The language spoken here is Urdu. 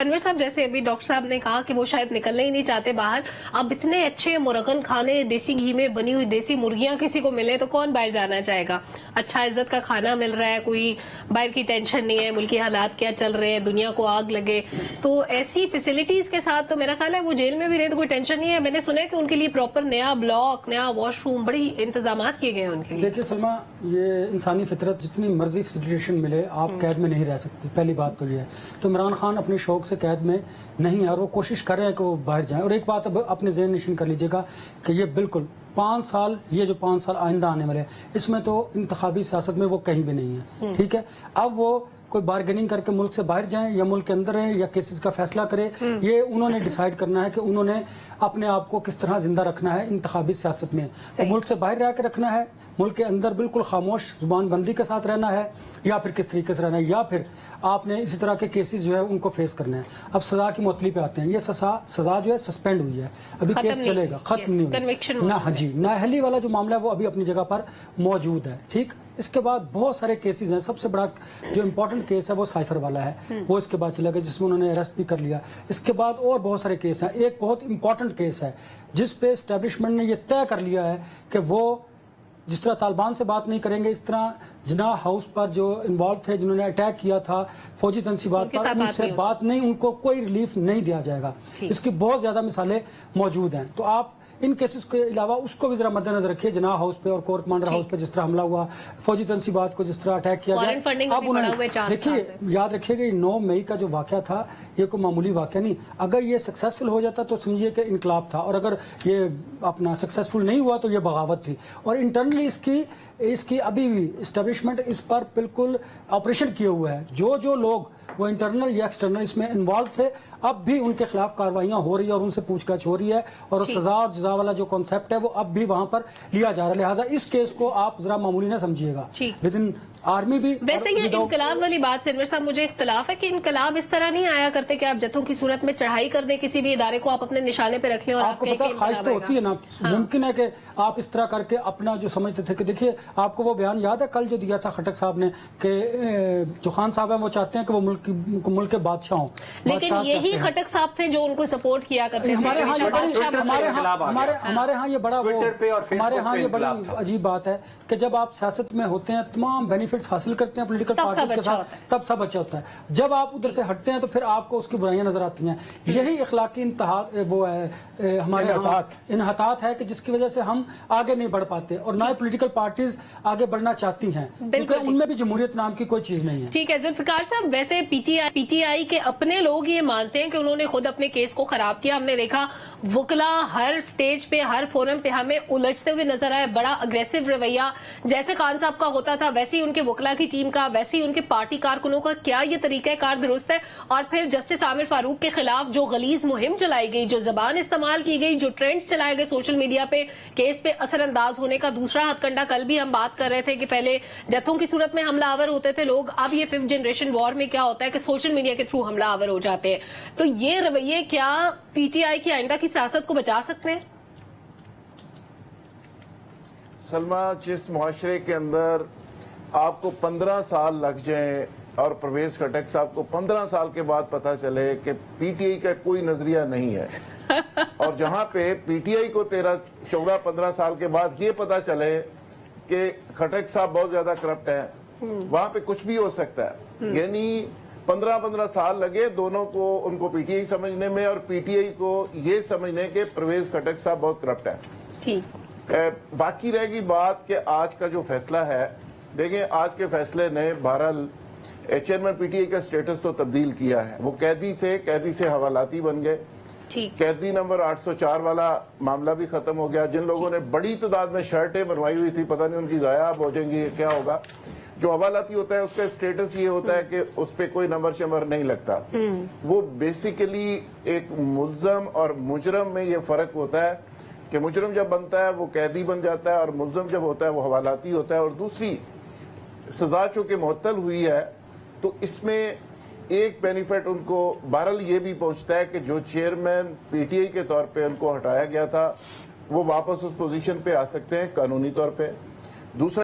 انور صاحب، جیسے ابھی ڈاکٹر صاحب نے کہا کہ وہ شاید نکلنا ہی نہیں چاہتے باہر. اب اتنے اچھے مرغن کھانے، دیسی گھی میں بنی ہوئی دیسی مرغیاں کسی کو ملے تو کون باہر جانا چاہے گا؟ اچھا عزت کا کھانا مل رہا ہے، کوئی باہر کی ٹینشن نہیں ہے، ملکی حالات کیا چل رہے ہیں، دنیا کو آگ لگے. تو ایسی فیسلٹیز کے ساتھ تو میرا خیال ہے وہ جیل میں بھی رہے تو کوئی ٹینشن نہیں ہے. میں نے سنا ہے کہ ان کے لیے پراپر نیا بلاک، نیا واش روم، بڑی انتظامات کیے گئے ہیں ان کے لیے. دیکھیے سلما، یہ انسانی فطرت، جتنی مرضی فیسیلیٹیشن ملے آپ قید میں نہیں رہ سکتے. پہلی بات تو یہ ہے. تو عمران خان اپنے شوق سے قید میں نہیں ہے اور وہ کوشش کر رہے ہیں کہ وہ باہر جائیں. اور ایک بات اب اپنے ذہن نشین کر لیجئے گا کہ یہ بالکل 5 سال، یہ جو 5 سال آئندہ آنے والے ہیں، اس میں تو انتخابی سیاست میں وہ کہیں بھی نہیں ہے. ٹھیک ہے، اب وہ کوئی بارگیننگ کر کے ملک سے باہر جائیں یا ملک کے اندر رہیں یا کیسز کا فیصلہ کرے، یہ انہوں نے ڈیسائیڈ کرنا ہے کہ انہوں نے اپنے آپ کو کس طرح زندہ رکھنا ہے انتخابی سیاست میں. ملک سے باہر رہ کے رکھنا ہے، ملک کے اندر بالکل خاموش زبان بندی کے ساتھ رہنا ہے، یا پھر کس طریقے سے رہنا ہے، یا پھر آپ نے اسی طرح کے کیسز جو ہے ان کو فیس کرنا ہے. اب سزا کی معطلی پہ آتے ہیں. یہ سزا جو ہے سسپینڈ ہوئی ہے، ابھی کیس چلے گا، ختم نہیں ہوئی. نہ جی، نااہلی والا جو معاملہ ہے وہ ابھی اپنی جگہ پر موجود ہے. ٹھیک، اس کے بعد بہت سارے کیسز ہیں. سب سے بڑا جو امپورٹنٹ کیس ہے وہ سائفر والا ہے، وہ اس کے بعد چلا گیا جس میں انہوں نے اریسٹ بھی کر لیا. اس کے بعد اور بہت سارے کیس ہیں. ایک بہت امپورٹنٹ کیس ہے جس پہ اسٹیبلشمنٹ نے یہ طے کر لیا ہے کہ وہ جس طرح طالبان سے بات نہیں کریں گے، اس طرح جناح ہاؤس پر جو انوالو تھے، جنہوں نے اٹیک کیا تھا فوجی تنصیبات پر، ان سے بات نہیں، ان کو کوئی ریلیف نہیں دیا جائے گا. اس کی بہت زیادہ مثالیں موجود ہیں. تو آپ ان کیسز کے علاوہ اس کو بھی ذرا مد نظر رکھیے، جناح ہاؤس پہ اور کور کمانڈر ہاؤس پہ جس طرح حملہ ہوا، فوجی تنصیبات کو جس طرح اٹیک کیا گیا. اب انہوں نے دیکھیے، یاد رکھیے کہ 9 مئی کا جو واقعہ تھا یہ کوئی معمولی واقعہ نہیں. اگر یہ سکسیسفل ہو جاتا تو سمجھیے کہ انقلاب تھا، اور اگر یہ اپنا سکسیسفل نہیں ہوا تو یہ بغاوت تھی. اور انٹرنلی اس کی ابھی بھی اسٹیبلشمنٹ اس پر بالکل آپریشن کیے ہوئے ہے. جو لوگ وہ انٹرنل یا ایکسٹرنل اس میں انوالو تھے، اب بھی ان کے خلاف کاروائیاں ہو رہی ہیں اور ان سے پوچھ گچھ ہو رہی ہے، اور سزا اور جزا والا جو کانسیپٹ ہے وہ اب بھی وہاں پر لیا جا رہا ہے. لہٰذا اس کیس کو آپ ذرا معمولی نہ سمجھیے گا. ود ان آرمی بھی. ویسے یہ انقلاب والی بات سے انور صاحب مجھے اختلاف ہے کہ انقلاب اس طرح نہیں آیا کرتے کہ آپ جتھوں کی صورت میں چڑھائی کر دیں کسی بھی ادارے کو، آپ اپنے نشانے پہ رکھ لیں اور آپ کو پتا خواہش تو ہوتی ہے نا. ممکن ہے کہ آپ اس طرح کر کے اپنا جو سمجھتے تھے کہ دیکھیے آپ کو وہ بیان یاد ہے کل جو دیا تھا خٹک صاحب نے کہ جو خان صاحب ہیں وہ چاہتے ہیں کہ وہ ملک کے بادشاہ ہوں. لیکن یہی خٹک صاحب تھے جو ان کو سپورٹ کیا کرتے تھے. ہمارے ہاں یہ بڑی عجیب بات ہے کہ جب آپ سیاست میں ہوتے ہیں تمام بینیفٹس حاصل کرتے ہیں پولیٹیکل پارٹیز کے ساتھ، تب سب اچھا ہوتا ہے. جب آپ ادھر سے ہٹتے ہیں تو پھر آپ کو اس کی برائیاں نظر آتی ہیں. یہی اخلاقی وہ ہے ہمارے انحطاط ہے کہ جس کی وجہ سے ہم آگے نہیں بڑھ پاتے، اور نہ پولیٹیکل پارٹیز آگے بڑھنا چاہتی ہیں کیونکہ ان میں بھی جمہوریت نام کی کوئی چیز نہیں ہے. ٹھیک ہے ذوالفقار صاحب، ویسے پی ٹی آئی کے اپنے لوگ یہ مانتے ہیں کہ انہوں نے خود اپنے کیس کو خراب کیا. ہم نے دیکھا وکلا ہر سٹیج پہ، ہر فورم پہ ہمیں الجھتے ہوئے نظر آئے. بڑا اگریسو رویہ جیسے خان صاحب کا ہوتا تھا ویسے ہی ان کے وکلا کی ٹیم کا، ویسے ہی ان کے پارٹی کارکنوں کا. کیا یہ طریقہ کار درست ہے؟ اور پھر جسٹس عامر فاروق کے خلاف جو غلیظ مہم چلائی گئی، جو زبان استعمال کی گئی، جو ٹرینڈز چلائے گئے سوشل میڈیا پہ کیس پہ اثر انداز ہونے کا، دوسرا ہتھ کنڈا کل بھی ہم بات کر رہے تھے کہ پہلے ڈیتھوں کی صورت میں حملہ آور ہوتے تھے لوگ، اب یہ 5th جنریشن وار میں کیا ہوتا ہے کہ سوشل میڈیا کے تھرو حملہ آور ہو جاتے ہیں. تو یہ رویے کیا پی ٹی آئی کی آئندہ کی سیاست کو بچا سکتے ہیں؟ سلمہ، جس معاشرے کے اندر آپ کو 15 سال لگ جائیں اور پرویز خٹک صاحب کو 15 سال کے بعد پتہ چلے کہ پی ٹی آئی کا کوئی نظریہ نہیں ہے، اور جہاں پہ پی ٹی آئی کو 14-15 سال کے بعد یہ پتہ چلے کہ خٹک صاحب بہت زیادہ کرپٹ ہیں، وہاں پہ کچھ بھی ہو سکتا ہے. یعنی 15 سال لگے دونوں کو، ان کو پی ٹی آئی سمجھنے میں اور پی ٹی آئی کو یہ سمجھنے کہ پرویز خٹک صاحب بہت کرپٹ ہے. باقی رہ گئی بات کہ آج کا جو فیصلہ ہے، دیکھیں آج کے فیصلے نے بہرحال چیئرمین پی ٹی آئی کا سٹیٹس تو تبدیل کیا ہے. وہ قیدی تھے، قیدی سے حوالاتی بن گئے. قیدی نمبر 804 والا معاملہ بھی ختم ہو گیا. جن لوگوں نے بڑی تعداد میں شرٹیں بنوائی ہوئی تھی، پتہ نہیں ان کی ضائع ہو جائیں گی، کیا ہوگا. جو حوالاتی ہوتا ہے اس کا سٹیٹس یہ ہوتا ہے کہ اس پہ کوئی نمبر شمر نہیں لگتا. وہ بیسیکلی ایک ملزم اور مجرم میں یہ فرق ہوتا ہے کہ مجرم جب بنتا ہے وہ قیدی بن جاتا ہے، اور ملزم جب ہوتا ہے وہ حوالاتی ہوتا ہے. اور دوسری سزا چونکہ معطل ہوئی ہے تو اس میں ایک بینیفٹ ان کو بہرحال یہ بھی پہنچتا ہے کہ جو چیئرمین پی ٹی آئی کے طور پہ ان کو ہٹایا گیا تھا وہ واپس اس پوزیشن پہ آ سکتے ہیں قانونی طور پہ. دوسرا